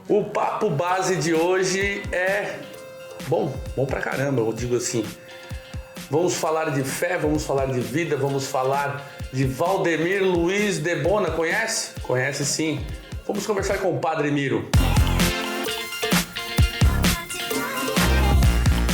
O papo base de hoje é bom pra caramba, eu digo assim. Vamos falar de fé, vamos falar de vida, vamos falar de Valdemir Luiz Debona. Conhece? Conhece sim. Vamos conversar com o Padre Miro.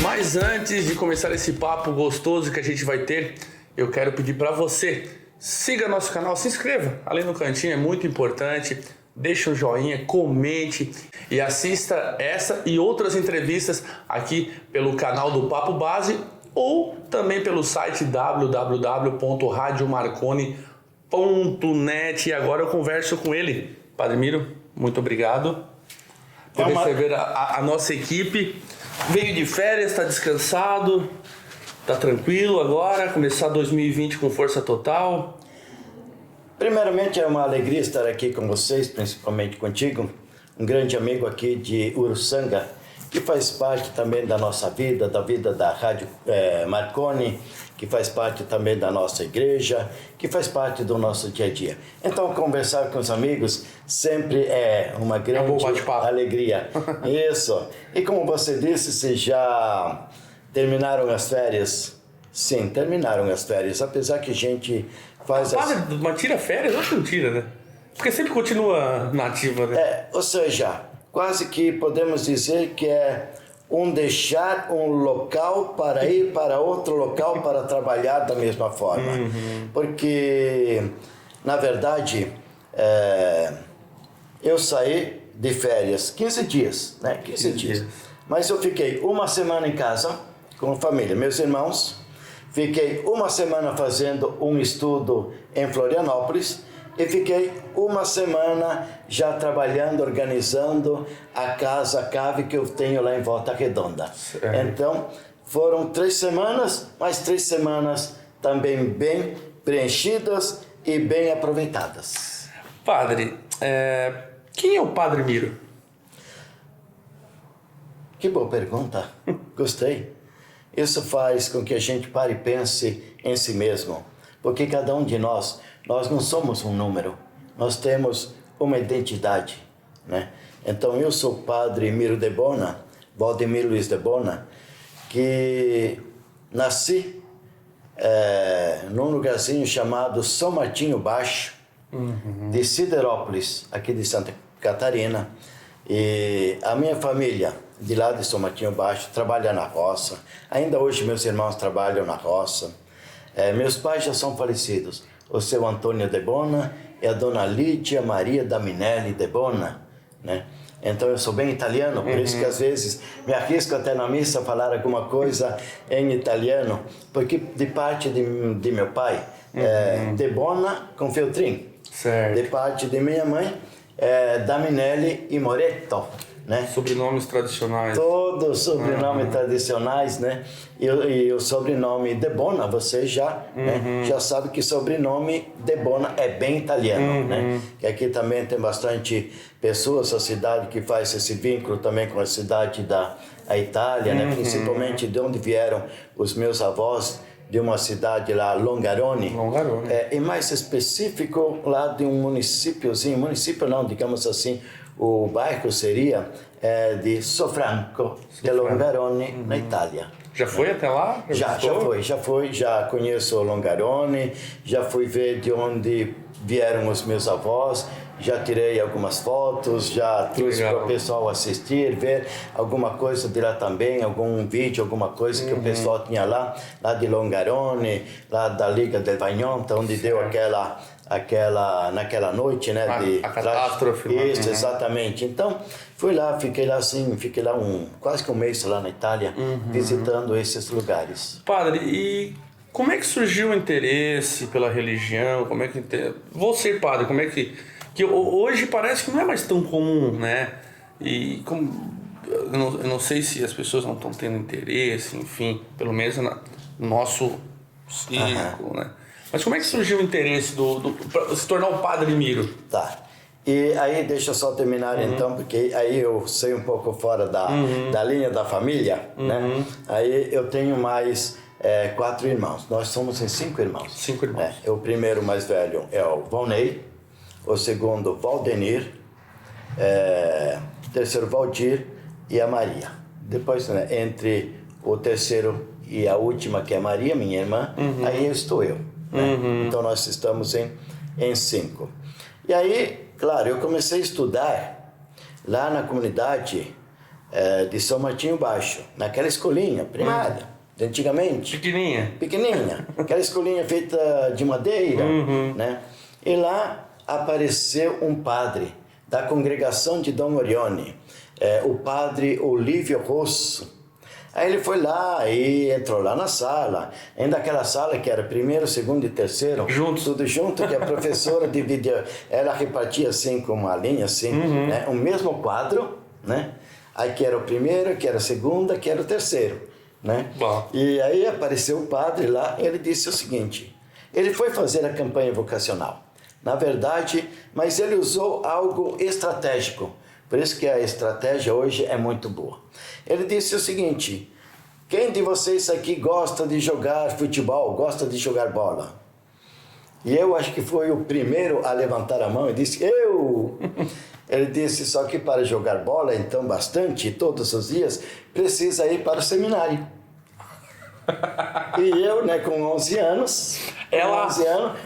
Mas antes de começar esse papo gostoso que a gente vai ter, eu quero pedir para você, siga nosso canal, se inscreva ali no cantinho, é muito importante. Deixa o joinha, comente e assista essa e outras entrevistas aqui pelo canal do Papo Base ou também pelo site www.radiomarconi.net. E agora eu converso com ele. Padre Miro, muito obrigado por receber a nossa equipe. Veio de férias, está descansado, está tranquilo agora, começar 2020 com força total. Primeiramente é uma alegria estar aqui com vocês, principalmente contigo, um grande amigo aqui de Uruçanga, que faz parte também da nossa vida, da vida da Rádio Marconi, que faz parte também da nossa igreja, que faz parte do nosso dia a dia. Então, conversar com os amigos sempre é uma grande alegria. Isso. E como você disse, se já terminaram as férias? Sim, terminaram as férias, apesar que a gente faz... Mas tira férias? Eu acho que não tira, né? Porque sempre continua nativa, né? Ou seja, quase que podemos dizer que é deixar um local para ir para outro local para trabalhar da mesma forma. Porque, na verdade, eu saí de férias 15 dias, né? 15 dias. Mas eu fiquei uma semana em casa com a família, meus irmãos. Fiquei uma semana fazendo um estudo em Florianópolis e fiquei uma semana já trabalhando, organizando a cave que eu tenho lá em Volta Redonda. Então, foram 3 semanas, mas 3 semanas também bem preenchidas e bem aproveitadas. Padre, quem é o Padre Miro? Que boa pergunta. Gostei. Isso faz com que a gente pare e pense em si mesmo, porque cada um de nós não somos um número, nós temos uma identidade, né? Então eu sou o Padre Miro Debona, Valdemir Luiz Debona, que nasci num lugarzinho chamado São Martinho Baixo, de Siderópolis, aqui de Santa Catarina, e a minha família de lá de São Martinho Baixo trabalha na roça. Ainda hoje meus irmãos trabalham na roça. Meus pais já são falecidos, o seu Antônio Debona e a dona Lídia Maria Daminelli Debona, né? Então eu sou bem italiano, por isso que às vezes me arrisco até na missa a falar alguma coisa em italiano, porque de parte de meu pai, Debona com Feltrin. Certo. De parte de minha mãe, Daminelli e Moretto, né? Sobrenomes tradicionais. Todos sobrenomes tradicionais, né? E o sobrenome Debona, você já sabe que sobrenome Debona é bem italiano, né? Que aqui também tem bastante pessoas, a cidade que faz esse vínculo também com a cidade da Itália, né? Principalmente de onde vieram os meus avós, de uma cidade lá, Longarone. E mais específico, lá de um município não, digamos assim, o bairro seria de Sofranco, de Longarone, na Itália. Já foi até lá? Já fui, já conheço Longarone, já fui ver de onde vieram os meus avós, já tirei algumas fotos, já trouxe para o pessoal assistir, ver alguma coisa de lá também, algum vídeo, alguma coisa que o pessoal tinha lá de Longarone, lá da Liga del Vagnonta, onde deu naquela noite, né? A catástrofe. Isso, exatamente. Então, fui lá quase que um mês lá na Itália, visitando esses lugares. Padre, e como é que surgiu o interesse pela religião? Você, padre, como é que hoje parece que não é mais tão comum, né? E eu não sei se as pessoas não estão tendo interesse, enfim, pelo menos no nosso círculo, né? Mas como é que surgiu o interesse para se tornar o Padre Miro? Tá. E aí, deixa eu só terminar então, porque aí eu sei um pouco fora da linha da família, né? Aí eu tenho mais 4 irmãos. Nós somos em 5 irmãos. 5 irmãos. O primeiro mais velho é o Valnei, o segundo Valdenir, terceiro Valdir e a Maria. Depois, né, entre o terceiro e a última, que é a Maria, minha irmã, aí estou eu. Né? Então nós estamos em 5. E aí, claro, eu comecei a estudar lá na comunidade de São Martinho Baixo, naquela escolinha primária, de antigamente. Pequenininha. Aquela escolinha feita de madeira, né? E lá apareceu um padre da congregação de Dom Orione, o padre Olívio Rosso. Aí ele foi lá e entrou lá na sala, ainda aquela sala que era primeiro, segundo e terceiro, tudo junto, que a professora dividia, ela repartia assim com uma linha assim, né? O mesmo quadro, né? Aí que era o primeiro, que era a segunda, que era o terceiro, né? E aí apareceu o padre lá, ele disse o seguinte, ele foi fazer a campanha vocacional, na verdade, mas ele usou algo estratégico. Por isso que a estratégia hoje é muito boa. Ele disse o seguinte, quem de vocês aqui gosta de jogar futebol, gosta de jogar bola? E eu acho que foi o primeiro a levantar a mão e disse, eu! Ele disse, só que para jogar bola, então bastante, todos os dias, precisa ir para o seminário. E eu, né, com 11 anos,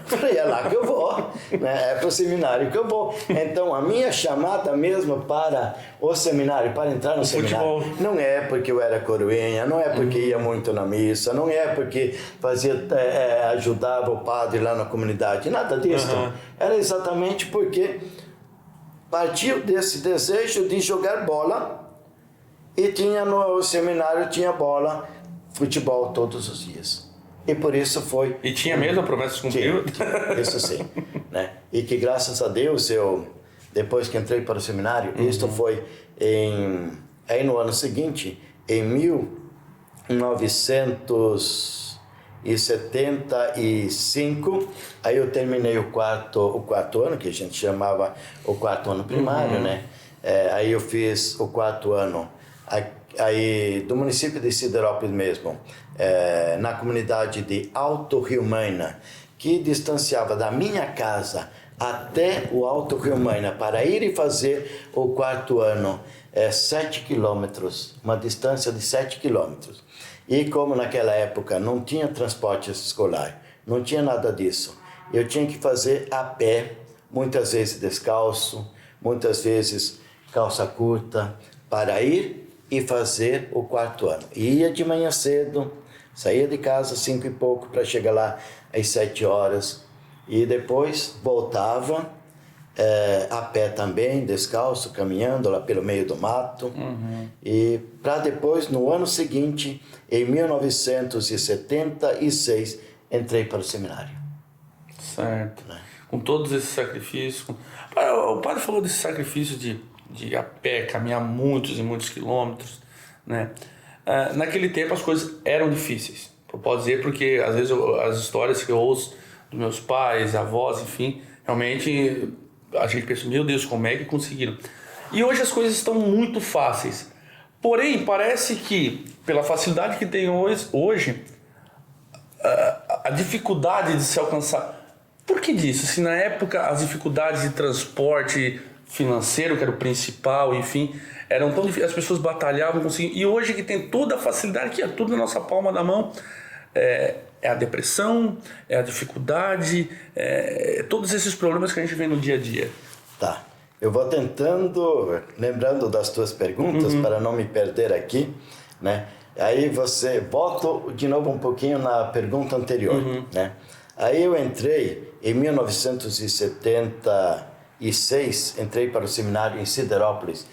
falei, é lá que eu vou, né, é para o seminário que eu vou. Então, a minha chamada mesmo para o seminário, para entrar no seminário, não é porque eu era coroinha, não é porque ia muito na missa, não é porque ajudava o padre lá na comunidade, nada disso. Era exatamente porque partiu desse desejo de jogar bola e tinha no seminário, tinha bola, futebol todos os dias. E por isso foi... E tinha mesmo a promessa cumprida? Isso sim. Né? E que graças a Deus, eu, depois que entrei para o seminário, isto foi aí no ano seguinte, em 1975, aí eu terminei o quarto ano, que a gente chamava o quarto ano primário, né? Aí eu fiz o quarto ano aí do município de Siderópolis mesmo, na comunidade de Alto Rio Maina, que distanciava da minha casa até o Alto Rio Maina para ir e fazer o quarto ano, 7 quilômetros, uma distância de 7 quilômetros. E como naquela época não tinha transporte escolar, não tinha nada disso, eu tinha que fazer a pé, muitas vezes descalço, muitas vezes calça curta, para ir e fazer o quarto ano. Ia de manhã cedo, saía de casa 5 e pouco para chegar lá às 7 horas e depois voltava a pé também, descalço, caminhando lá pelo meio do mato. E para depois, no ano seguinte, em 1976, entrei para o seminário. Certo. Com todos esses sacrifícios. O padre falou desse sacrifício de a pé, caminhar muitos e muitos quilômetros, né? Naquele tempo as coisas eram difíceis. Eu posso dizer porque às vezes as histórias que eu ouço dos meus pais, avós, enfim, realmente a gente pensa, meu Deus, como é que conseguiram? E hoje as coisas estão muito fáceis. Porém, parece que pela facilidade que tem hoje a dificuldade de se alcançar. Por que disso? Se na época as dificuldades de transporte financeiro, que era o principal, enfim, eram tão difíceis, as pessoas batalhavam, conseguiam. E hoje que tem toda a facilidade, que é tudo na nossa palma da mão, é a depressão, é a dificuldade, todos esses problemas que a gente vê no dia a dia. Tá. Eu vou tentando, lembrando das tuas perguntas, para não me perder aqui, né? Aí você volta de novo um pouquinho na pergunta anterior, né? Aí eu entrei em 1976, entrei para o seminário em Siderópolis,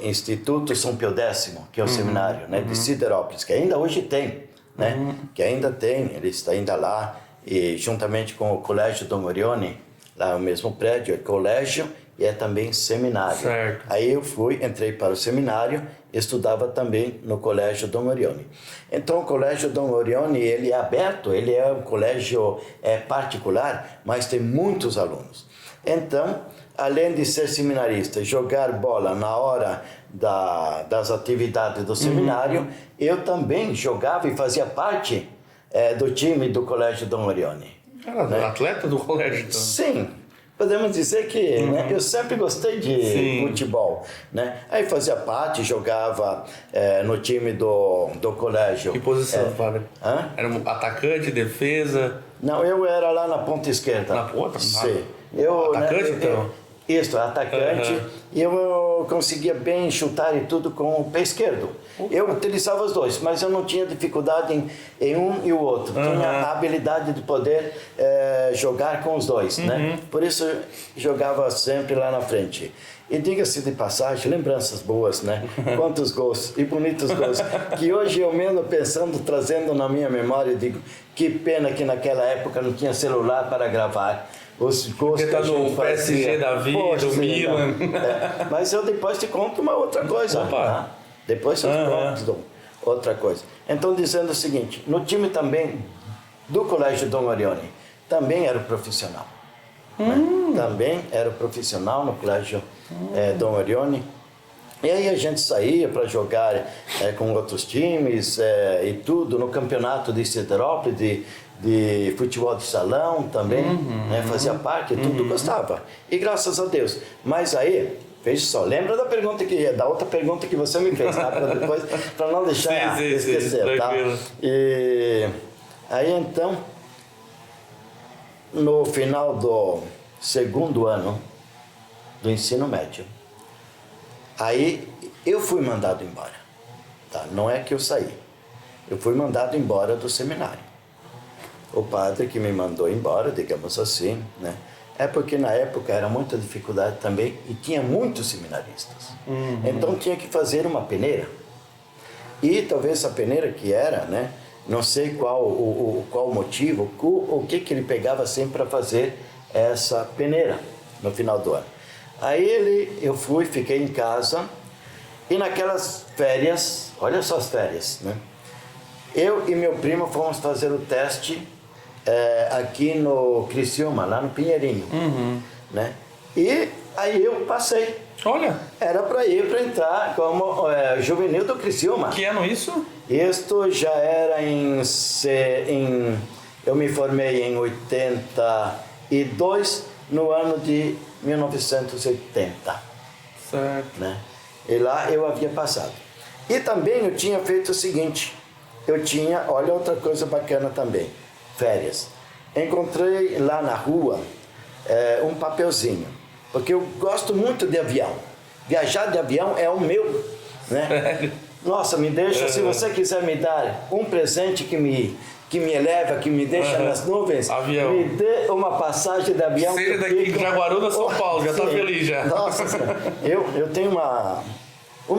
Instituto São Pio X, que é o seminário, né, de Siderópolis, que ainda hoje tem, né? Que ainda tem, ele está ainda lá, e juntamente com o Colégio Dom Orione, lá no mesmo prédio, é colégio e é também seminário. Certo. Aí eu entrei para o seminário, estudava também no Colégio Dom Orione. Então o Colégio Dom Orione, ele é aberto, ele é um colégio particular, mas tem muitos alunos. Então, além de ser seminarista, jogar bola na hora das atividades do seminário, eu também jogava e fazia parte do time do Colégio Dom Orione. Era, né? Atleta do colégio, então. Sim, podemos dizer que né, eu sempre gostei de Sim. futebol, né? Aí fazia parte, jogava no time do colégio. Que posição, padre? Hã? Era um atacante, defesa? Não, eu era lá na ponta esquerda. Na ponta? Sim. Atacante, então? Isso, atacante. Uhum. E eu conseguia bem chutar e tudo com o pé esquerdo. Eu utilizava os dois, mas eu não tinha dificuldade em um e o outro. Tinha a habilidade de poder jogar com os dois, né? Por isso eu jogava sempre lá na frente. E diga-se de passagem, lembranças boas, né? Quantos gols e bonitos gols. Que hoje eu mesmo pensando, trazendo na minha memória, digo, que pena que naquela época não tinha celular para gravar. Os gols Porque tá no PSG da vida, Poxa, do Milan. Mas eu depois te conto uma outra coisa. Opa. Tá? Depois eu te conto outra coisa. Então, dizendo o seguinte, no time também do Colégio Dom Orione, também era profissional. Né? Também era profissional no Colégio Dom Orione. E aí a gente saía para jogar com outros times e tudo, no campeonato de Siderópolis, de futebol de salão também, né? Fazia parte, tudo gostava. E graças a Deus. Mas aí, veja só, lembra da outra pergunta que você me fez, tá? Para não deixar esquecer, tá? E aí então, no final do segundo ano do ensino médio, aí eu fui mandado embora, tá? Não é que eu saí, eu fui mandado embora do seminário. O padre que me mandou embora, digamos assim, né? É porque na época era muita dificuldade também e tinha muitos seminaristas. Então tinha que fazer uma peneira. E talvez a peneira que era, né? Não sei qual o motivo, o que ele pegava sempre para fazer essa peneira no final do ano. Aí eu fiquei em casa e naquelas férias, olha só as férias, né? Eu e meu primo fomos fazer o teste aqui no Criciúma, lá no Pinheirinho, né? E aí eu passei. Olha! Era para entrar como juvenil do Criciúma. Que ano isso? Isto já era eu me formei em 82, no ano de 1980. Certo. Né? E lá eu havia passado. E também eu tinha feito o seguinte, olha outra coisa bacana também, férias. Encontrei lá na rua um papelzinho, porque eu gosto muito de avião. Viajar de avião é o meu, né? Nossa, me deixa, se você quiser me dar um presente que me eleva, que me deixa nas nuvens, avião. Me dê uma passagem de avião. Seja daqui de Jaguaruna, São Paulo, já tá feliz já. Nossa, eu tenho uma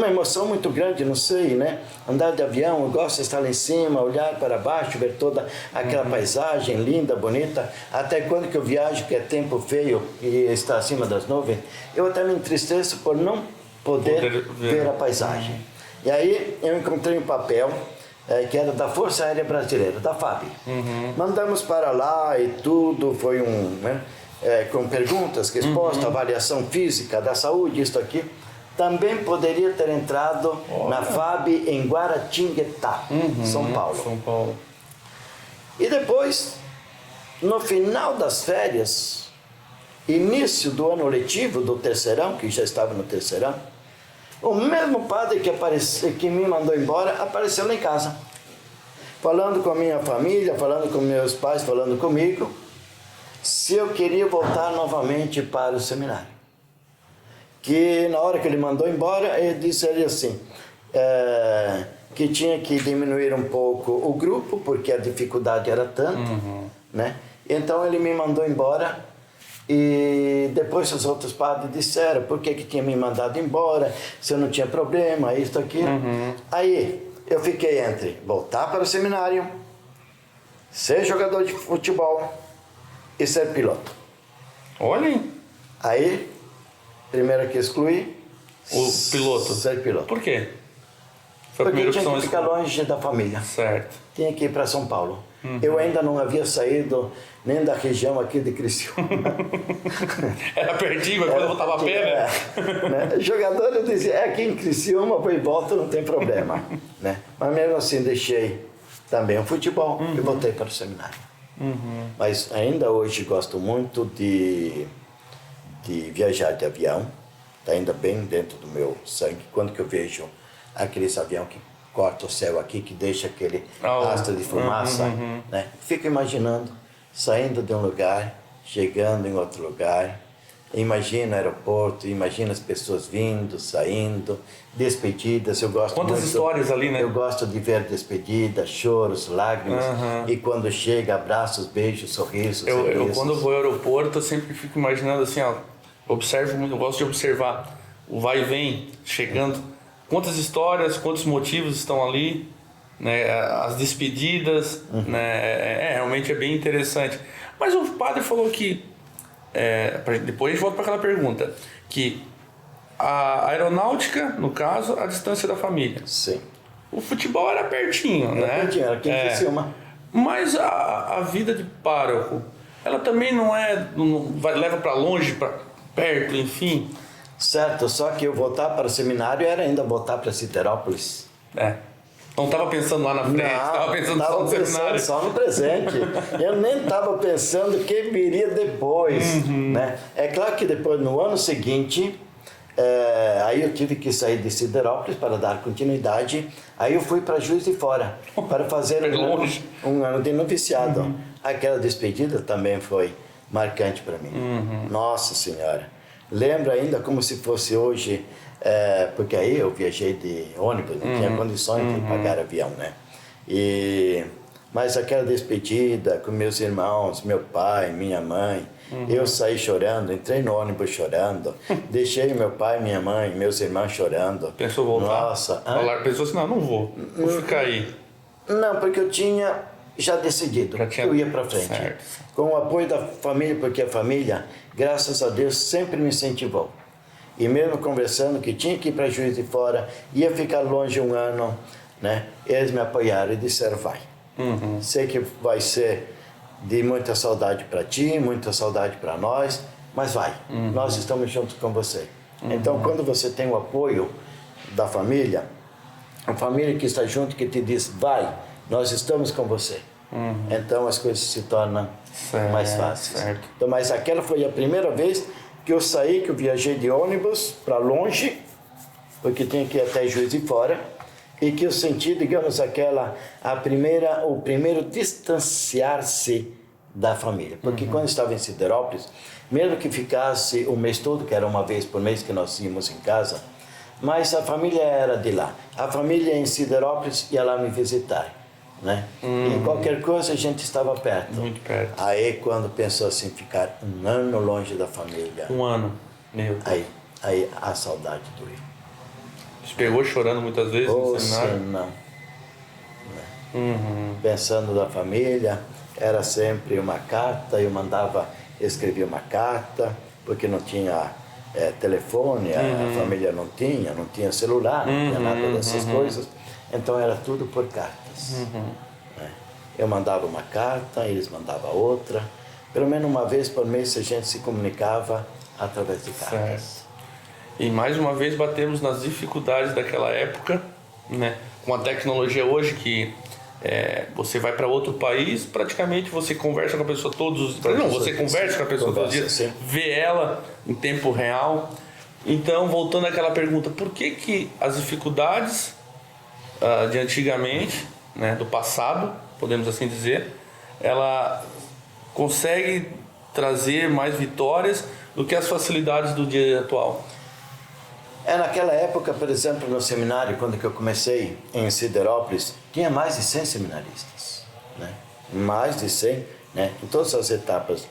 emoção muito grande, não sei, né? Andar de avião, eu gosto de estar lá em cima, olhar para baixo, ver toda aquela paisagem linda, bonita. Até quando que eu viajo, que é tempo feio e está acima das nuvens, eu até me entristeço por não poder ver a paisagem. E aí eu encontrei um papel que era da Força Aérea Brasileira, da FAB. Mandamos para lá e tudo, foi com perguntas, respostas, avaliação física da saúde, isso aqui. Também poderia ter entrado na FAB em Guaratinguetá, São Paulo. São Paulo. E depois, no final das férias, início do ano letivo do terceirão, que já estava no terceirão, o mesmo padre que me mandou embora apareceu lá em casa, falando com a minha família, falando com meus pais, falando comigo, se eu queria voltar novamente para o seminário. Que na hora que ele mandou embora, ele disse assim, que tinha que diminuir um pouco o grupo, porque a dificuldade era tanta, né? Então ele me mandou embora. E depois os outros padres disseram por que tinha me mandado embora, se eu não tinha problema, isso, aquilo. Aí eu fiquei entre voltar para o seminário, ser jogador de futebol e ser piloto. Olhem! Aí, primeiro que excluí, o piloto. Ser piloto. Por quê? Foi a Porque primeira tinha opção que ficar longe da família. Certo. Tinha que ir para São Paulo. Eu ainda não havia saído nem da região aqui de Criciúma. Era pertinho, mas quando eu voltava a pé, né? Jogador, eu dizia, aqui em Criciúma, vou e volto, não tem problema. Né? Mas mesmo assim, deixei também o futebol e voltei para o seminário. Mas ainda hoje gosto muito de de viajar de avião, está ainda bem dentro do meu sangue. Quando que eu vejo aqueles aviões que corta o céu aqui, que deixa aquele rastro de fumaça, né? Fico imaginando, saindo de um lugar, chegando em outro lugar, imagina o aeroporto, imagina as pessoas vindo, saindo, despedidas. Eu gosto Quantas muito, histórias ali, né? Eu gosto de ver despedidas, choros, lágrimas, e quando chega, abraços, beijos, sorrisos. Eu quando vou ao aeroporto, eu sempre fico imaginando assim, ó, eu gosto de observar o vai e vem, chegando, quantas histórias, quantos motivos estão ali, né, as despedidas, né, realmente é bem interessante. Mas o padre falou que, depois a gente volta para aquela pergunta, que a aeronáutica, no caso, a distância da família. Sim. O futebol era pertinho, né? Pertinho, era aqui em Criciúma. Mas a vida de pároco, ela também não leva para longe, para perto, enfim. Certo, só que eu voltar para o seminário era ainda voltar para Siderópolis. Não estava pensando lá na frente, estava pensando só no seminário. Só no presente. Eu nem estava pensando o que viria depois. Né? É claro que depois, no ano seguinte, aí eu tive que sair de Siderópolis para dar continuidade. Aí eu fui para Juiz de Fora para fazer um ano de noviciado. Aquela despedida também foi marcante para mim. Nossa Senhora. Lembro ainda como se fosse hoje, porque aí eu viajei de ônibus, não tinha condições de pagar avião, né? Mas aquela despedida com meus irmãos, meu pai, minha mãe, eu saí chorando, entrei no ônibus chorando, deixei meu pai, minha mãe, meus irmãos chorando. Pensou voltar? Nossa. Pensou assim, não vou ficar aí. Não, porque eu tinha já decidido que eu ia para frente. Certo. Com o apoio da família, porque a família, graças a Deus, sempre me incentivou. E mesmo conversando que tinha que ir para Juiz de Fora, ia ficar longe um ano, né? Eles me apoiaram e disseram, vai. Sei que vai ser de muita saudade para ti, muita saudade para nós, mas vai. Nós estamos juntos com você. Então, quando você tem o apoio da família, a família que está junto, que te diz, vai, nós estamos com você. Então as coisas se tornam mais fáceis. Certo. Então, mas aquela foi a primeira vez que eu saí, que eu viajei de ônibus para longe, porque tinha que ir até Juiz de Fora, e que eu senti, digamos, o primeiro distanciar-se da família. Porque quando eu estava em Siderópolis, mesmo que ficasse o mês todo, que era uma vez por mês que nós íamos em casa, mas a família era de lá. A família em Siderópolis ia lá me visitar, né? E qualquer coisa a gente estava perto. Muito perto. Aí quando pensou assim, ficar um ano longe da família. Um ano, meu Deus. Aí a saudade doeu. Te pegou chorando muitas vezes no seminário? Não. Pensando na família, era sempre uma carta, escrevia uma carta, porque não tinha telefone, a família não tinha celular, não tinha nada dessas coisas, então era tudo por cartas. Né? Eu mandava uma carta, eles mandavam outra, pelo menos uma vez por mês a gente se comunicava através de cartas. Certo. E mais uma vez batemos nas dificuldades daquela época, né? Com a tecnologia hoje que você vai para outro país, praticamente você conversa com a pessoa todos os dias. Não, você conversa com a pessoa todos os dias, sim. Vê ela em tempo real. Então, voltando àquela pergunta, por que as dificuldades de antigamente, né, do passado, podemos assim dizer, ela consegue trazer mais vitórias do que as facilidades do dia atual? Naquela época, por exemplo, no seminário, quando que eu comecei em Siderópolis, tinha mais de 100 seminaristas, né? Mais de 100, né? Em todas as etapas.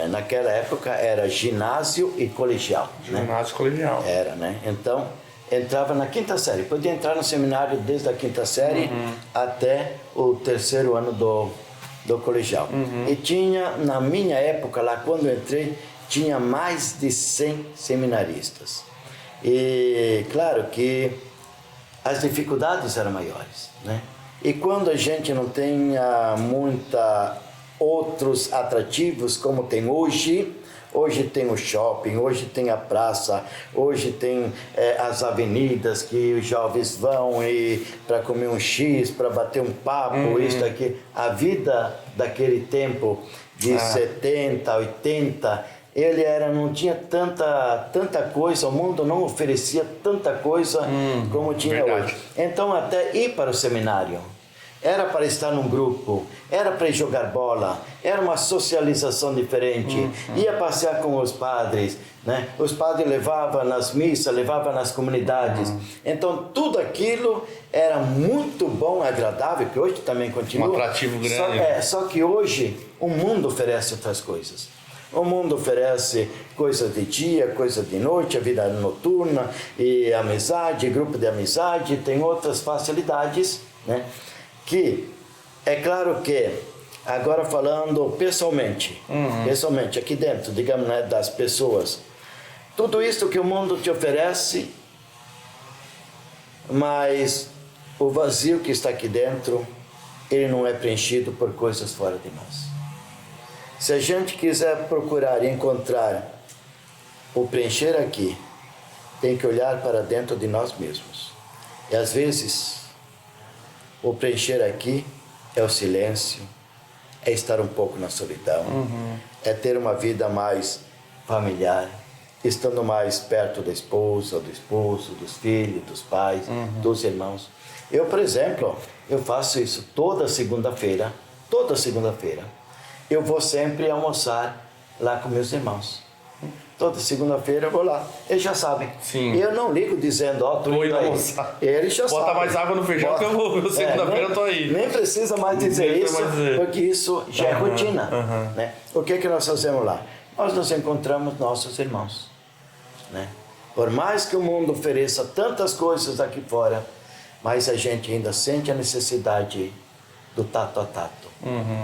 Naquela época era ginásio e colegial. Ginásio e colegial. Era, né? Então, entrava na quinta série. Podia entrar no seminário desde a quinta série até o terceiro ano do colegial. E tinha, na minha época, lá quando eu entrei, tinha mais de 100 seminaristas. E claro que as dificuldades eram maiores, né? E quando a gente não tem outros atrativos como tem hoje tem o shopping, hoje tem a praça, hoje tem as avenidas que os jovens vão para comer um X, para bater um papo, isso aqui. A vida daquele tempo de 70, 80 não tinha tanta coisa, o mundo não oferecia tanta coisa como tinha verdade. hoje. Então, até ir para o seminário, era para estar num grupo, era para ir jogar bola, era uma socialização diferente, ia passear com os padres, né? Os padres levavam nas missas, levavam nas comunidades. Então, tudo aquilo era muito bom, agradável, que hoje também continua. Um atrativo grande. Só que hoje o mundo oferece outras coisas. O mundo oferece coisas de dia, coisas de noite, a vida noturna, e amizade, grupo de amizade, tem outras facilidades, né? Que é claro que, agora falando pessoalmente, aqui dentro, digamos, né, das pessoas, tudo isso que o mundo te oferece, mas o vazio que está aqui dentro, ele não é preenchido por coisas fora de nós. Se a gente quiser procurar e encontrar o preencher aqui, tem que olhar para dentro de nós mesmos. E às vezes, o preencher aqui é o silêncio, é estar um pouco na solidão, é ter uma vida mais familiar, estando mais perto da esposa, do esposo, dos filhos, dos pais, dos irmãos. Eu, por exemplo, eu faço isso toda segunda-feira, eu vou sempre almoçar lá com meus irmãos. Toda segunda-feira eu vou lá. Eles já sabem. Sim. E eu não ligo dizendo, ó, tô indo aí. Eles já sabem. Bota mais água no feijão que eu vou. Segunda-feira eu tô aí. Nem precisa mais dizer isso, porque isso já é rotina. Né? O que nós fazemos lá? Nós nos encontramos nossos irmãos. Né? Por mais que o mundo ofereça tantas coisas aqui fora, mas a gente ainda sente a necessidade do tato a tato,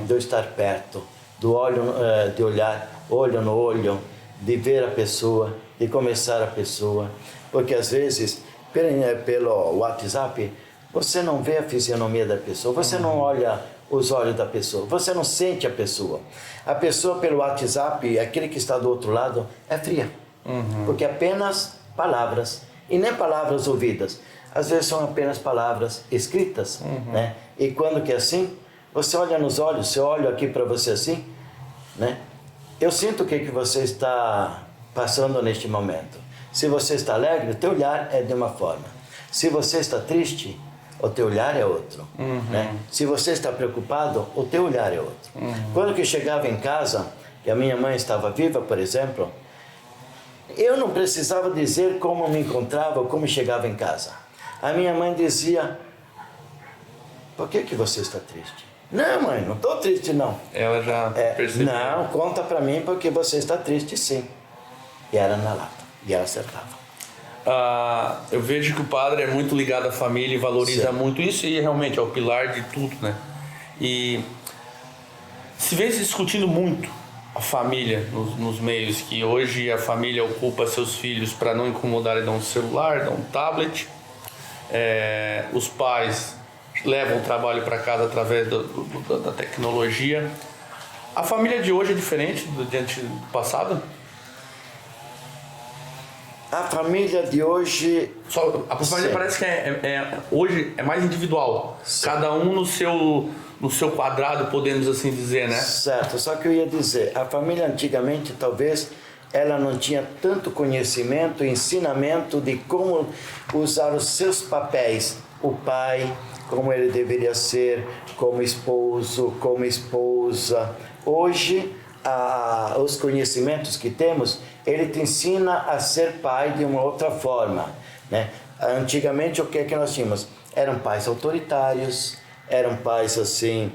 de eu estar perto, do olho, de olhar olho no olho, de ver a pessoa, de conversar a pessoa, porque às vezes pelo WhatsApp você não vê a fisionomia da pessoa, você não olha os olhos da pessoa, você não sente a pessoa. A pessoa pelo WhatsApp, aquele que está do outro lado, é fria, porque apenas palavras, e nem palavras ouvidas, às vezes são apenas palavras escritas, né? E quando que é assim, você olha nos olhos, se eu olho aqui para você assim, né? Eu sinto o que você está passando neste momento. Se você está alegre, o teu olhar é de uma forma. Se você está triste, o teu olhar é outro. Né? Se você está preocupado, o teu olhar é outro. Quando que eu chegava em casa, e a minha mãe estava viva, por exemplo, eu não precisava dizer como me encontrava ou como chegava em casa. A minha mãe dizia, por que você está triste? Não, mãe, não estou triste, não. Ela já percebeu. Não, conta para mim porque você está triste, sim. E era na lata, e ela acertava. Eu vejo que o padre é muito ligado à família e valoriza muito isso, e realmente é o pilar de tudo, né? E se vem se discutindo muito a família nos meios, que hoje a família ocupa seus filhos para não incomodar e dar um celular, dar um tablet. Os pais levam o trabalho para casa através da tecnologia. A família de hoje é diferente do passado? A família de hoje... A família parece que hoje é mais individual. Sim. Cada um no seu quadrado, podemos assim dizer, né? Certo, só que eu ia dizer, a família antigamente talvez ela não tinha tanto conhecimento, ensinamento de como usar os seus papéis. O pai, como ele deveria ser, como esposo, como esposa. Hoje, os conhecimentos que temos, ele te ensina a ser pai de uma outra forma, né? Antigamente, o que é que nós tínhamos? Eram pais autoritários, eram pais assim,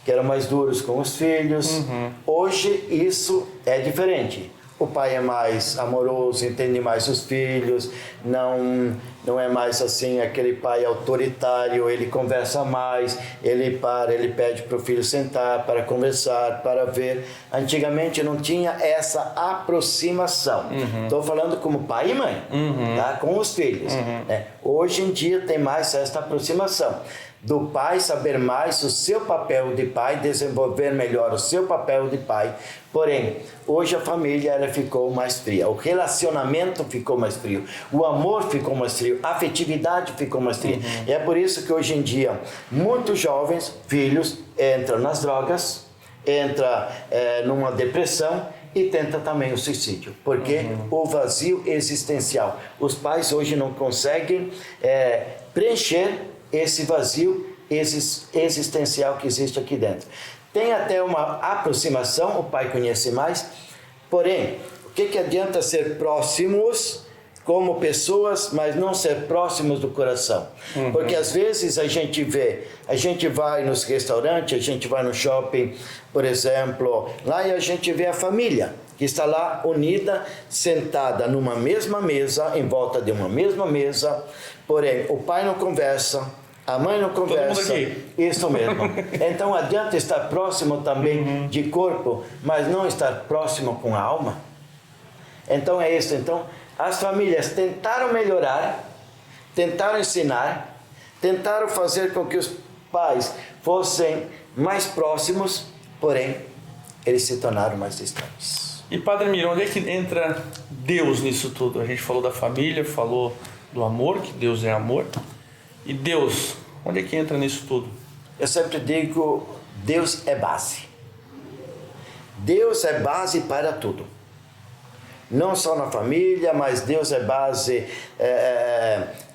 que eram mais duros com os filhos. Hoje, isso é diferente. O pai é mais amoroso, entende mais os filhos, não é mais assim aquele pai autoritário, ele conversa mais, ele pede para o filho sentar para conversar, para ver. Antigamente não tinha essa aproximação. Estou falando como pai e mãe, tá? Com os filhos. Né? Hoje em dia tem mais essa aproximação. Do pai saber mais o seu papel de pai, desenvolver melhor o seu papel de pai. Porém, hoje a família ela ficou mais fria, o relacionamento ficou mais frio, o amor ficou mais frio, a afetividade ficou mais fria. E é por isso que hoje em dia muitos jovens, filhos, entram nas drogas, entram numa depressão e tenta também o suicídio, porque o vazio existencial. Os pais hoje não conseguem preencher esse vazio existencial que existe aqui dentro. Tem até uma aproximação, o pai conhece mais, porém, o que adianta ser próximos como pessoas, mas não ser próximos do coração? Porque às vezes a gente vai nos restaurantes, a gente vai no shopping, por exemplo, lá e a gente vê a família que está lá unida, sentada numa mesma mesa, em volta de uma mesma mesa, porém o pai não conversa, a mãe não conversa. Todo mundo aqui. Isso mesmo. Então adianta estar próximo também de corpo, mas não estar próximo com a alma? Então é isso. Então as famílias tentaram melhorar, tentaram ensinar, tentaram fazer com que os pais fossem mais próximos, porém eles se tornaram mais distantes. E Padre Miro, onde é que entra Deus nisso tudo? A gente falou da família, falou do amor, que Deus é amor. E Deus, onde é que entra nisso tudo? Eu sempre digo, Deus é base. Deus é base para tudo. Não só na família, mas Deus é base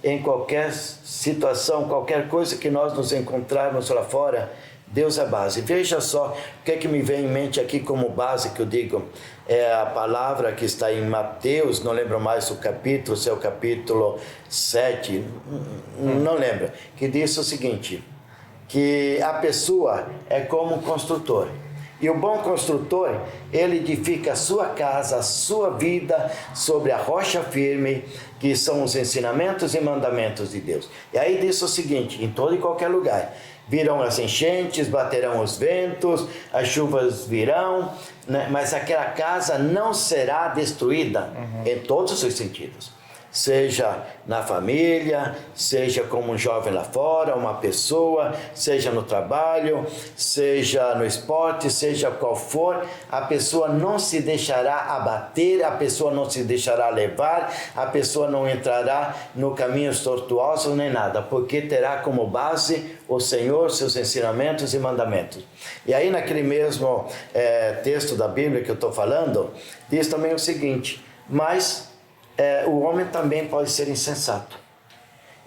em qualquer situação, qualquer coisa que nós nos encontrarmos lá fora, Deus é base. Veja só o que é que me vem em mente aqui como base que eu digo. É a palavra que está em Mateus, não lembro mais o capítulo, se é o capítulo 7, não lembro, que diz o seguinte, que a pessoa é como um construtor. E o bom construtor, ele edifica a sua casa, a sua vida sobre a rocha firme, que são os ensinamentos e mandamentos de Deus. E aí diz o seguinte, em todo e qualquer lugar, virão as enchentes, baterão os ventos, as chuvas virão, né? Mas aquela casa não será destruída em todos os sentidos. Seja na família, seja como um jovem lá fora, uma pessoa, seja no trabalho, seja no esporte, seja qual for, a pessoa não se deixará abater, a pessoa não se deixará levar, a pessoa não entrará no caminhos tortuosos nem nada, porque terá como base o Senhor, seus ensinamentos e mandamentos. E aí naquele mesmo texto da Bíblia que eu estou falando, diz também o seguinte, mas o homem também pode ser insensato.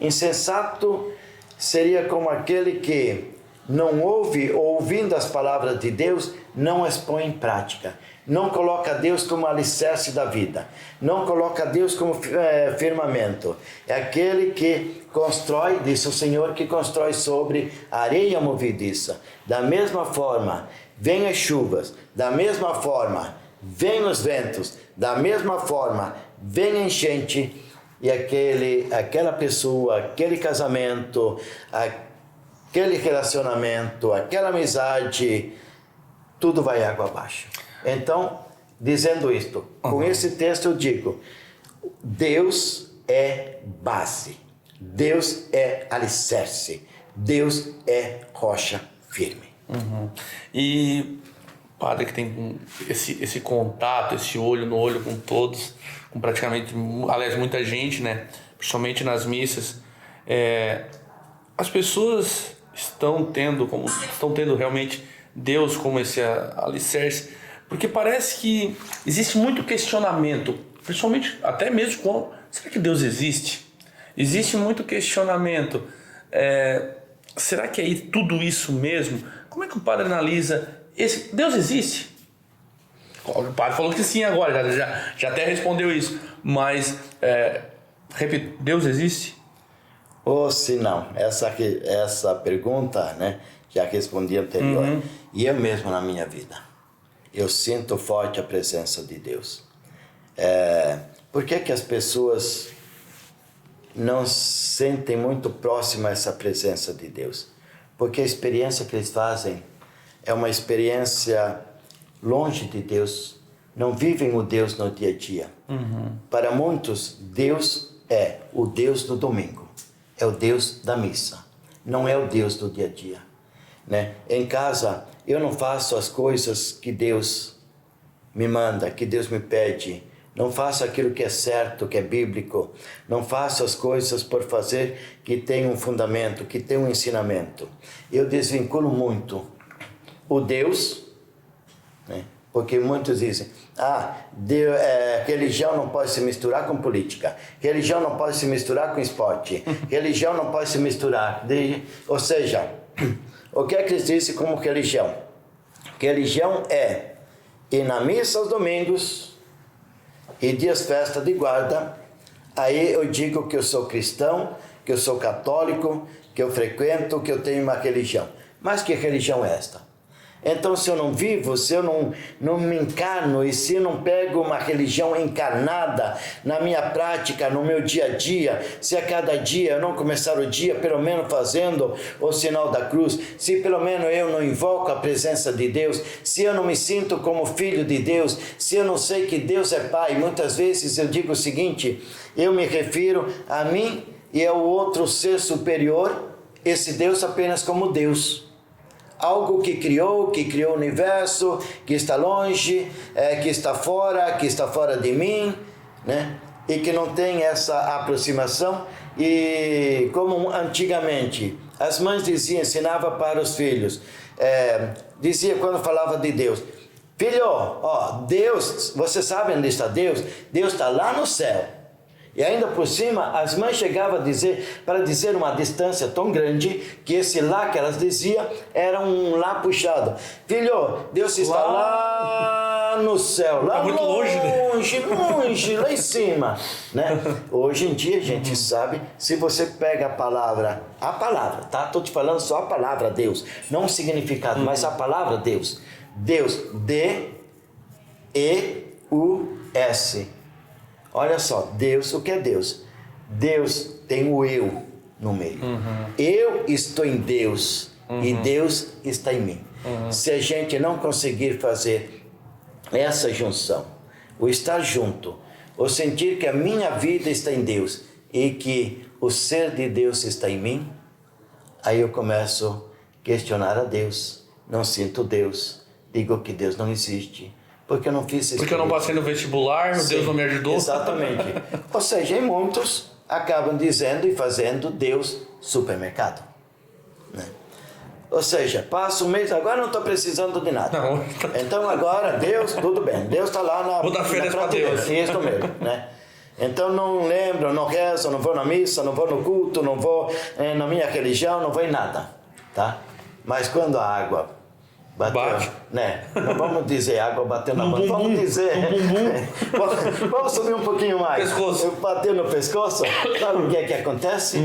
Insensato seria como aquele que não ouve, ou ouvindo as palavras de Deus, não as põe em prática. Não coloca Deus como alicerce da vida. Não coloca Deus como firmamento. É aquele que constrói, disse o Senhor, que constrói sobre areia movediça. Da mesma forma, vêm as chuvas. Da mesma forma, vêm os ventos. Da mesma forma, vem a enchente e aquela pessoa, aquele casamento, aquele relacionamento, aquela amizade, tudo vai água abaixo. Então, dizendo isto, com esse texto eu digo, Deus é base, Deus é alicerce, Deus é rocha firme. E padre que tem esse contato, esse olho no olho com todos, com praticamente, aliás, muita gente, né? Principalmente nas missas, as pessoas estão tendo realmente Deus como esse alicerce, porque parece que existe muito questionamento, principalmente até mesmo com, será que Deus existe? Existe muito questionamento. Será que é tudo isso mesmo? Como é que o padre analisa Deus existe? O padre falou que sim agora, já até respondeu isso. Mas, repito, Deus existe? Ou se não, essa pergunta, né, já respondi anterior. E eu mesmo na minha vida, eu sinto forte a presença de Deus. Por que as pessoas não sentem muito próxima essa presença de Deus? Porque a experiência que eles fazem é uma experiência longe de Deus, não vivem o Deus no dia a dia. Para muitos, Deus é o Deus do domingo, é o Deus da missa, não é o Deus do dia a dia. Né? Em casa, eu não faço as coisas que Deus me manda, que Deus me pede, não faço aquilo que é certo, que é bíblico, não faço as coisas por fazer que tem um fundamento, que tem um ensinamento. Eu desvinculo muito o Deus, né? Porque muitos dizem, religião não pode se misturar com política, religião não pode se misturar com esporte, religião não pode se misturar. Ou seja, o que é que eles dizem como religião? Religião é ir na missa aos domingos e dias festa de guarda. Aí eu digo que eu sou cristão, que eu sou católico, que eu frequento, que eu tenho uma religião. Mas que religião é esta? Então, se eu não vivo, se eu não me encarno e se eu não pego uma religião encarnada na minha prática, no meu dia a dia, se a cada dia eu não começar o dia pelo menos fazendo o sinal da cruz, se pelo menos eu não invoco a presença de Deus, se eu não me sinto como filho de Deus, se eu não sei que Deus é Pai, muitas vezes eu digo o seguinte, eu me refiro a mim e ao outro ser superior, esse Deus apenas como Deus. Algo que criou o universo, que está longe, que está fora de mim, né? E que não tem essa aproximação. E como antigamente as mães ensinavam para os filhos, dizia quando falava de Deus, filho, Deus, você sabe onde está Deus? Deus está lá no céu. E ainda por cima, as mães chegavam a dizer, para dizer uma distância tão grande, que esse lá que elas diziam, era um lá puxado. Filho, Deus está lá no céu, lá muito longe, lá em cima. Né? Hoje em dia a gente sabe, se você pega a palavra, tá? Estou te falando só a palavra Deus, não o significado, mas a palavra Deus. Deus, D-E-U-S. Olha só, Deus, o que é Deus? Deus tem o eu no meio. Eu estou em Deus e Deus está em mim. Se a gente não conseguir fazer essa junção, o estar junto, o sentir que a minha vida está em Deus e que o ser de Deus está em mim, aí eu começo a questionar a Deus. Não sinto Deus, digo que Deus não existe. Porque eu não fiz isso. Porque eu não passei no vestibular, Sim, Deus não me ajudou. Exatamente. Ou seja, muitos acabam dizendo e fazendo Deus supermercado. Né? Ou seja, passa um mês, agora não estou precisando de nada. Não. Então agora Deus, tudo bem. Deus está lá na. Vou dar férias para Deus. Isso mesmo, né? Então não lembro, não rezo, não vou na missa, não vou no culto, não vou na minha religião, não vou em nada. Tá? Mas quando a água bate, né? Não vamos dizer água bateu na mão, vamos dizer. Vamos subir um pouquinho mais. Pescoço. Bateu no pescoço, sabe o que é que acontece?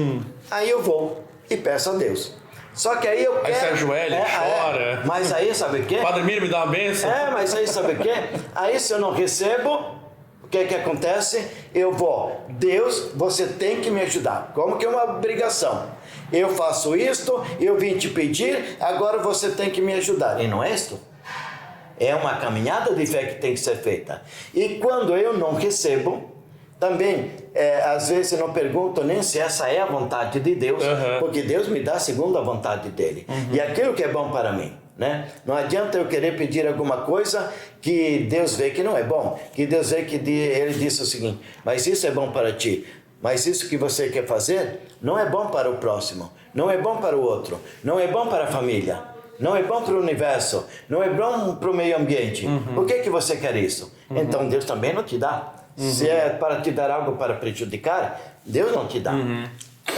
Aí eu vou e peço a Deus. Só que aí eu quero. Aí você ajoelha, chora. Mas aí sabe o quê? Padre Miro me dá uma bênção. Mas aí sabe o quê? Aí se eu não recebo, o que é que acontece? Eu vou, Deus, você tem que me ajudar. Como que é uma obrigação? Eu faço isto, eu vim te pedir, agora você tem que me ajudar. E não é isto? É uma caminhada de fé que tem que ser feita. E quando eu não recebo, também, às vezes eu não pergunto nem se essa é a vontade de Deus, porque Deus me dá segundo a vontade dEle. E aquilo que é bom para mim. Né? Não adianta eu querer pedir alguma coisa que Deus vê que não é bom, que Deus vê que Ele disse o seguinte, mas isso é bom para ti. Mas isso que você quer fazer não é bom para o próximo, não é bom para o outro, não é bom para a família, não é bom para o universo, não é bom para o meio ambiente. Por que você quer isso? Então Deus também não te dá. Se é para te dar algo para prejudicar, Deus não te dá.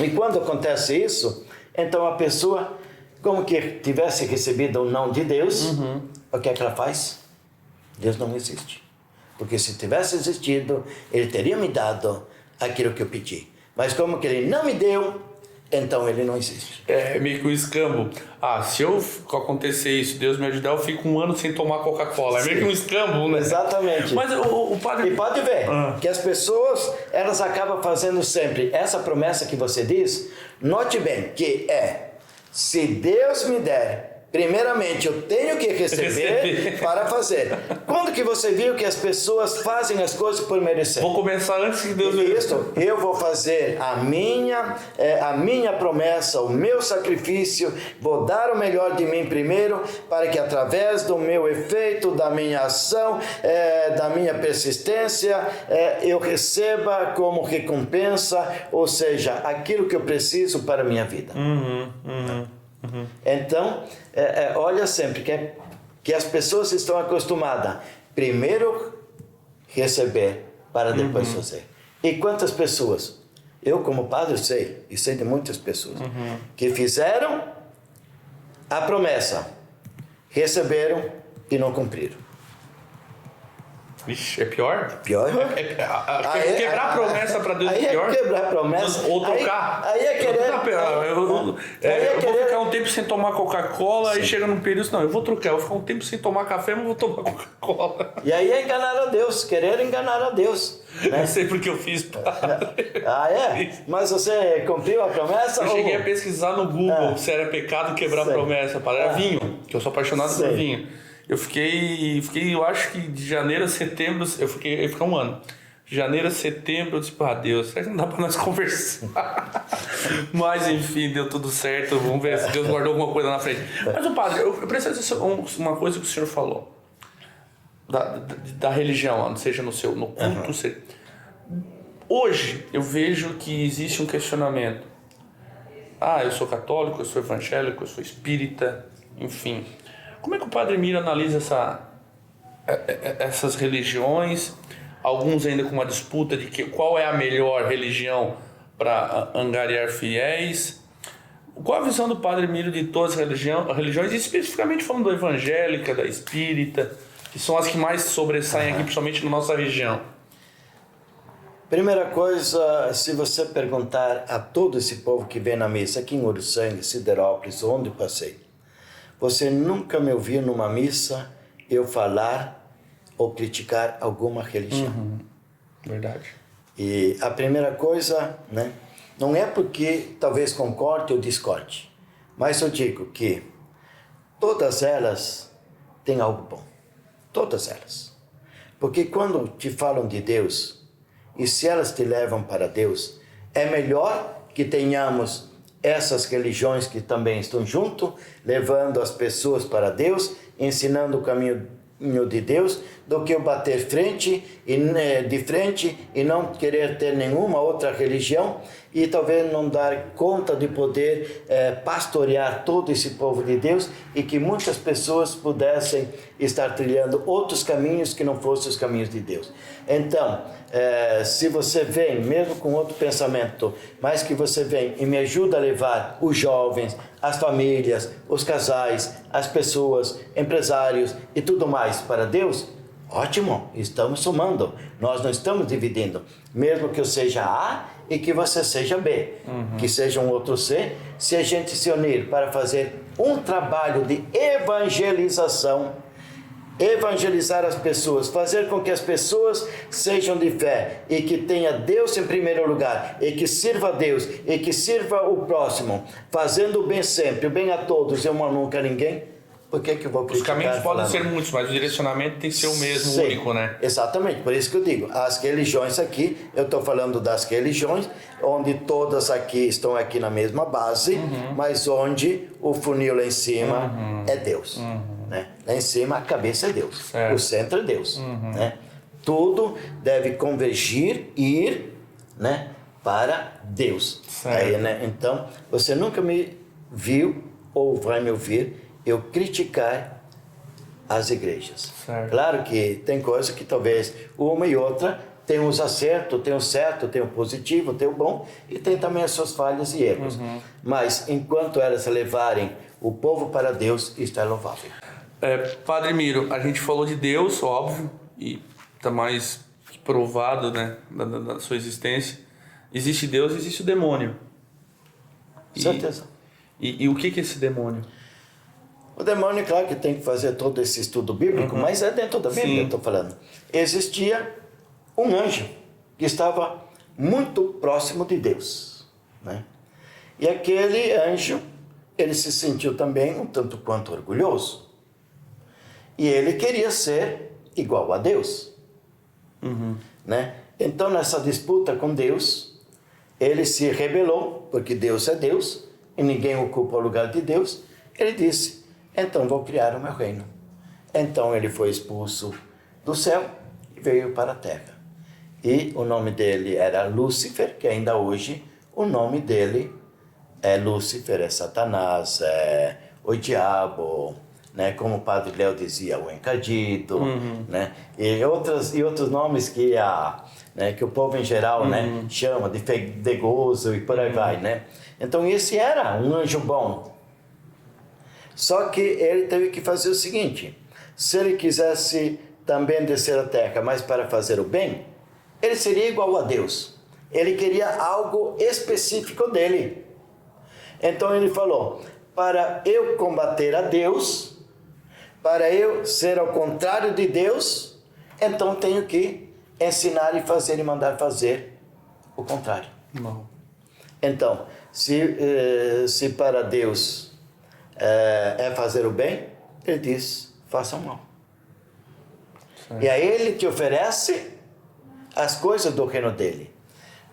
E quando acontece isso, então a pessoa, como que tivesse recebido o não de Deus, o que é que ela faz? Deus não existe. Porque se tivesse existido, Ele teria me dado aquilo que eu pedi. Mas como que Ele não me deu, então Ele não existe. É meio que um escambo. Se acontecer isso, Deus me ajudar, eu fico 1 ano sem tomar Coca-Cola. É meio que um escambo, né? Exatamente. Mas o padre... E pode ver que as pessoas, elas acabam fazendo sempre essa promessa que você diz. Note bem que se Deus me der, primeiramente eu tenho que receber para fazer. Quando que você viu que as pessoas fazem as coisas por merecer? Vou começar antes que Deus me dê. Isso, eu vou fazer a minha promessa, o meu sacrifício, vou dar o melhor de mim primeiro, para que através do meu efeito, da minha ação, da minha persistência, eu receba como recompensa, ou seja, aquilo que eu preciso para a minha vida. Então, olha sempre que que as pessoas estão acostumadas primeiro receber para depois fazer. E quantas pessoas? Eu, como padre, sei, e sei de muitas pessoas, que fizeram a promessa, receberam e não cumpriram. Vixe, é pior? Pior? Quebrar a promessa para Deus é pior? É quebrar a promessa. Ou trocar. Aí é querer... Eu vou ficar um tempo sem tomar Coca-Cola, aí chega num período, não, eu vou trocar, eu vou ficar um tempo sem tomar café, mas vou tomar Coca-Cola. E aí é enganar a Deus, querer enganar a Deus. Né? Não sei porque eu fiz, padre. Ah, é? Mas você cumpriu a promessa? Eu cheguei a pesquisar no Google se era pecado quebrar a promessa, padre. Era vinho, que eu sou apaixonado por vinho. Eu fiquei, eu acho que de janeiro a setembro, eu fiquei um ano. De janeiro a setembro, eu disse, Deus, será que não dá pra nós conversar? Mas enfim, deu tudo certo, vamos ver se Deus guardou alguma coisa na frente. Mas, padre, eu preciso dizer uma coisa que o senhor falou. Da religião, seja no culto, seja... Hoje, eu vejo que existe um questionamento. Eu sou católico, eu sou evangélico, eu sou espírita, enfim... Como é que o Padre Miro analisa essas religiões? Alguns ainda com uma disputa de qual é a melhor religião para angariar fiéis. Qual a visão do Padre Miro de todas as religiões, especificamente falando da evangélica, da espírita, que são as que mais sobressaem aqui, principalmente na nossa região? Primeira coisa, se você perguntar a todo esse povo que vem na missa, aqui em Uruçanga, Siderópolis, onde eu passei, você nunca me ouviu numa missa eu falar ou criticar alguma religião. Verdade. E a primeira coisa, né, não é porque talvez concorde ou discorde, mas eu digo que todas elas têm algo bom. Todas elas. Porque quando te falam de Deus, e se elas te levam para Deus, é melhor que tenhamos essas religiões que também estão junto, levando as pessoas para Deus, ensinando o caminho de Deus, do que eu bater de frente e não querer ter nenhuma outra religião e talvez não dar conta de poder pastorear todo esse povo de Deus e que muitas pessoas pudessem estar trilhando outros caminhos que não fossem os caminhos de Deus. Então, se você vem, mesmo com outro pensamento, mas que você vem e me ajuda a levar os jovens, as famílias, os casais, as pessoas, empresários e tudo mais para Deus, ótimo, estamos somando, nós não estamos dividindo, mesmo que eu seja A e que você seja B, que seja um outro C, se a gente se unir para fazer um trabalho de evangelização, evangelizar as pessoas, fazer com que as pessoas sejam de fé e que tenha Deus em primeiro lugar e que sirva a Deus e que sirva o próximo, fazendo o bem sempre, o bem a todos e o mal nunca a ninguém. Por que eu vou criticar? Os caminhos podem ser muitos, mas o direcionamento tem que ser o mesmo, único, né? Exatamente, por isso que eu digo, as religiões aqui, eu estou falando das religiões, onde todas aqui estão aqui na mesma base, mas onde o funil lá em cima é Deus. Né? Lá em cima a cabeça é Deus, o centro é Deus. Né? Tudo deve convergir, ir, né, para Deus. Aí, né? Então, você nunca me viu ou vai me ouvir eu criticar as igrejas. Certo. Claro que tem coisa que talvez uma e outra tem os acertos, tem o certo, tem o positivo, tem o bom e tem também as suas falhas e erros. Mas enquanto elas levarem o povo para Deus, isto é louvável. Padre Miro, a gente falou de Deus, óbvio, e está mais provado, né, da sua existência. Existe Deus, existe o demônio. Certeza. E o que é esse demônio? O demônio, claro que tem que fazer todo esse estudo bíblico, mas é dentro da Bíblia que eu estou falando. Existia um anjo que estava muito próximo de Deus, né? E aquele anjo, ele se sentiu também um tanto quanto orgulhoso. E ele queria ser igual a Deus, né? Então, nessa disputa com Deus, ele se rebelou, porque Deus é Deus, e ninguém ocupa o lugar de Deus. Ele disse: então vou criar o meu reino. Então ele foi expulso do céu e veio para a terra. E o nome dele era Lúcifer, que ainda hoje o nome dele é Lúcifer, é Satanás, é o diabo, né? Como o Padre Léo dizia, o encardido, né? E outros nomes que que o povo em geral, né, chama de fedegoso e por aí vai, né? Então esse era um anjo bom. Só que ele teve que fazer o seguinte: se ele quisesse também descer a terra, mas para fazer o bem, ele seria igual a Deus. Ele queria algo específico dele. Então ele falou: para eu combater a Deus, para eu ser ao contrário de Deus, então tenho que ensinar e fazer e mandar fazer o contrário. Não. Então, se para Deus é fazer o bem, ele diz: faça o mal. Certo. E aí ele te oferece as coisas do reino dele.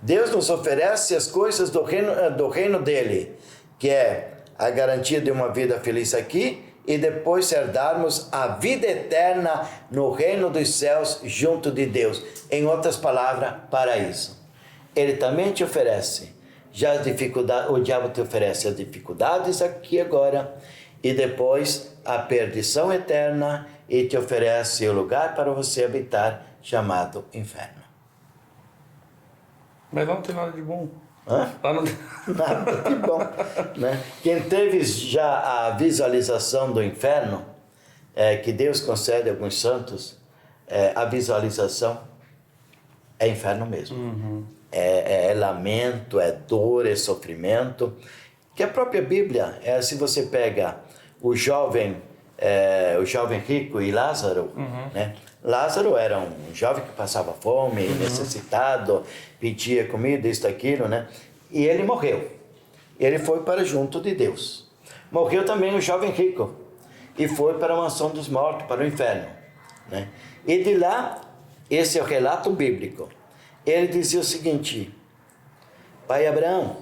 Deus nos oferece as coisas do reino dele, que é a garantia de uma vida feliz aqui e depois herdarmos a vida eterna no reino dos céus junto de Deus. Em outras palavras, paraíso. Ele também te oferece já as dificuldades, o diabo te oferece as dificuldades aqui e agora e depois a perdição eterna e te oferece o lugar para você habitar chamado inferno. Mas lá não tem nada de bom. Hã? Lá não tem nada, que bom. Né? Quem teve já a visualização do inferno, que Deus concede a alguns santos, a visualização é inferno mesmo. É lamento, é dor, é sofrimento. Que a própria Bíblia, se você pega o jovem rico e Lázaro, né? Lázaro era um jovem que passava fome, necessitado, pedia comida, isso, aquilo, né? E ele morreu. Ele foi para junto de Deus. Morreu também o jovem rico e foi para a mansão dos mortos, para o inferno, né? E de lá, esse é o relato bíblico. Ele dizia o seguinte: Pai Abraão,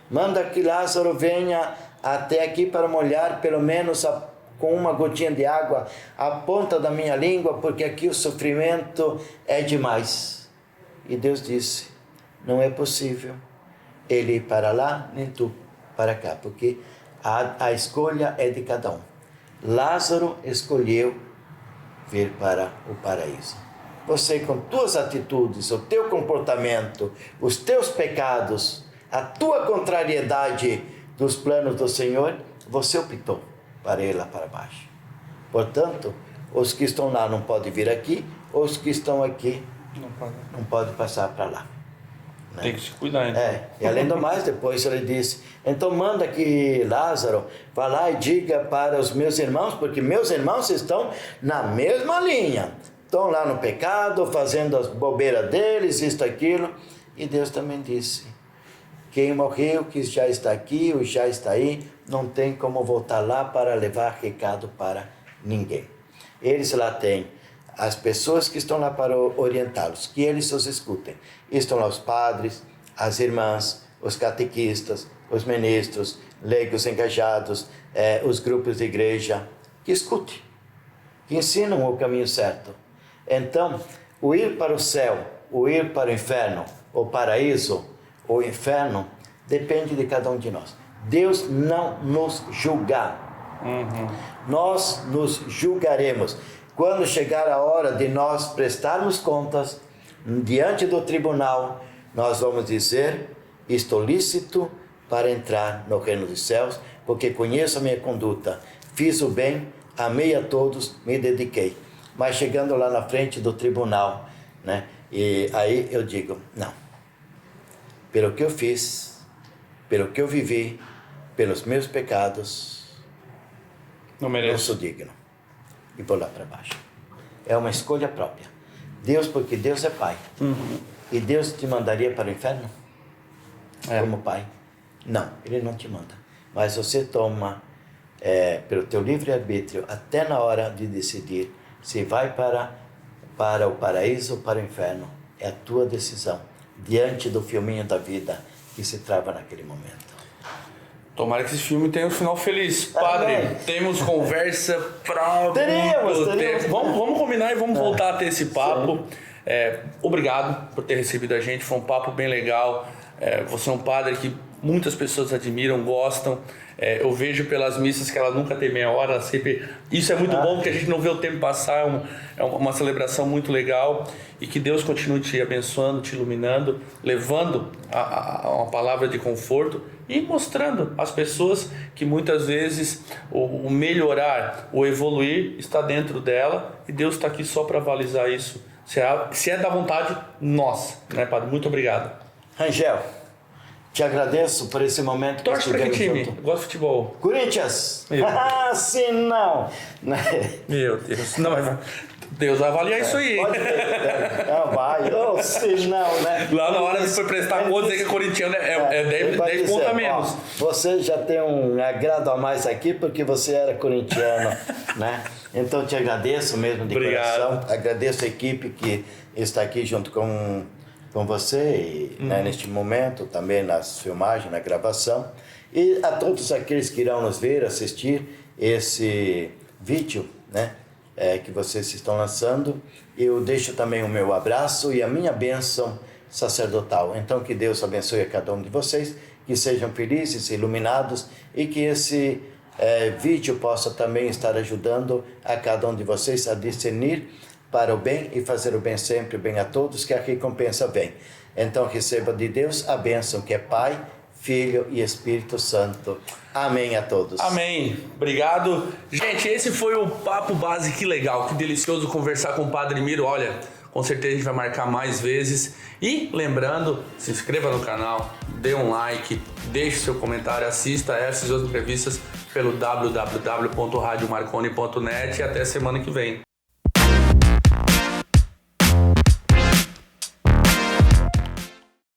manda que Lázaro venha até aqui para molhar pelo menos com uma gotinha de água a ponta da minha língua, porque aqui o sofrimento é demais. E Deus disse: não é possível ele ir para lá, nem tu para cá, porque a escolha é de cada um. Lázaro escolheu vir para o paraíso. Você, com tuas atitudes, o teu comportamento, os teus pecados, a tua contrariedade dos planos do Senhor, você optou para ir lá para baixo. Portanto, os que estão lá não podem vir aqui, os que estão aqui não podem passar para lá. Né? Tem que se cuidar, então. E além do mais, depois ele disse: então manda que Lázaro vá lá e diga para os meus irmãos, porque meus irmãos estão na mesma linha. Estão lá no pecado, fazendo as bobeiras deles, isto, aquilo. E Deus também disse: quem morreu, que já está aqui ou já está aí, não tem como voltar lá para levar recado para ninguém. Eles lá têm as pessoas que estão lá para orientá-los, que eles os escutem. Estão lá os padres, as irmãs, os catequistas, os ministros, leigos engajados, os grupos de igreja, que escutem, que ensinam o caminho certo. Então, o ir para o céu, o ir para o inferno, o paraíso, o inferno, depende de cada um de nós. Deus não nos julga. Nós nos julgaremos. Quando chegar a hora de nós prestarmos contas diante do tribunal, nós vamos dizer: estou lícito para entrar no reino dos céus, porque conheço a minha conduta, fiz o bem, amei a todos, me dediquei. Mas chegando lá na frente do tribunal, né? E aí eu digo: não, pelo que eu fiz, pelo que eu vivi, pelos meus pecados, não mereço. Não sou digno. E vou lá para baixo. É uma escolha própria. Deus, porque Deus é Pai. E Deus te mandaria para o inferno? Como Pai? Não, Ele não te manda. Mas você toma, pelo teu livre-arbítrio, até na hora de decidir se vai para o paraíso ou para o inferno. É a tua decisão, diante do filminho da vida que se trava naquele momento. Tomara que esse filme tenha um final feliz. Padre, temos conversa para teremos. Vamos combinar e vamos voltar a ter esse papo. Obrigado por ter recebido a gente, foi um papo bem legal. Você é um padre que muitas pessoas admiram, gostam. Eu vejo pelas missas que ela nunca tem meia hora, ela sempre... Isso é muito bom, porque a gente não vê o tempo passar, é uma celebração muito legal. E que Deus continue te abençoando, te iluminando, levando uma palavra de conforto e mostrando às pessoas que muitas vezes o melhorar, o evoluir está dentro dela, e Deus está aqui só para avalizar isso. Se é da vontade nossa, né, Padre? Muito obrigado. Rangel, te agradeço por esse momento. Torce para que time? Gosto de futebol. Corinthians! Meu Se não! Meu Deus. Não, mas Deus vai avaliar isso aí. Pode ver. Não, vai. Ou se não, né? Lá na hora de for prestar conta, dizer que é corintiano é 10 pontos a menos. Ó, você já tem um agrado a mais aqui porque você era corintiano, né? Então te agradeço mesmo de coração. Agradeço a equipe que está aqui junto com você né, neste momento, também nas filmagens, na gravação. E a todos aqueles que irão nos ver, assistir esse vídeo, né? Que vocês estão lançando, eu deixo também o meu abraço e a minha bênção sacerdotal. Então que Deus abençoe a cada um de vocês, que sejam felizes, iluminados, e que esse vídeo possa também estar ajudando a cada um de vocês a discernir para o bem e fazer o bem sempre, bem a todos, que a recompensa vem. Então receba de Deus a bênção que é Pai, Filho e Espírito Santo. Amém a todos. Amém. Obrigado. Gente, esse foi o Papo Base. Que legal, que delicioso conversar com o Padre Miro. Olha, com certeza a gente vai marcar mais vezes. E lembrando, se inscreva no canal, dê um like, deixe seu comentário, assista a essas outras entrevistas pelo www.radiomarconi.net e até semana que vem.